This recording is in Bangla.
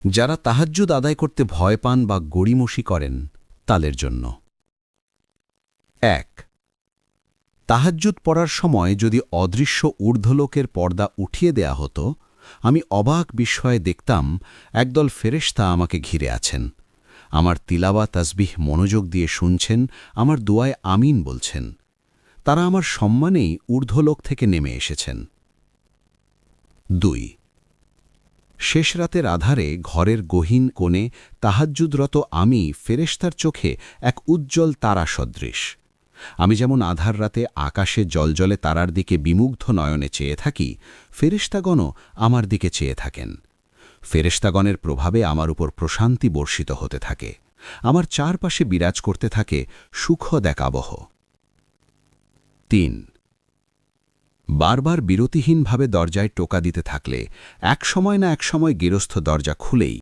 যারা তাহাজ্জুদ আদায় করতে ভয় পান বা গড়িমসি করেন তাদের জন্য। ১ তাহাজ্জুদ পড়ার সময় যদি অদৃশ্য ঊর্ধ্বলোকের পর্দা উঠিয়ে দেয়া হতো, আমি অবাক বিস্ময়ে দেখতাম একদল ফেরেশতা আমাকে ঘিরে আছেন, আমার তিলাওয়াত তাসবিহ মনোযোগ দিয়ে শুনছেন, আমার দোয়ায় আমিন বলছেন। তারা আমার সম্মানেই ঊর্ধ্বলোক থেকে নেমে এসেছেন। ২ শেষ রাতের আধারে ঘরের গহীন কোণে তাহাজ্জুদরত আমি ফেরেশতার চোখে এক উজ্জ্বল তারা সদৃশ। আমি যেমন আধার রাতে আকাশে জলজলে তারার দিকে বিমুগ্ধ নয়নে চেয়ে থাকি, ফেরেশতাগণও আমার দিকে চেয়ে থাকেন। ফেরেশতাগণের প্রভাবে আমার উপর প্রশান্তি বর্ষিত হতে থাকে, আমার চারপাশে বিরাজ করতে থাকে সুখদ এক আবহ। ৩ বারবার বিরতিহীনভাবে দরজায় টোকা দিতে থাকলে এক সময় না এক সময় গেরস্থ দরজা খুলেই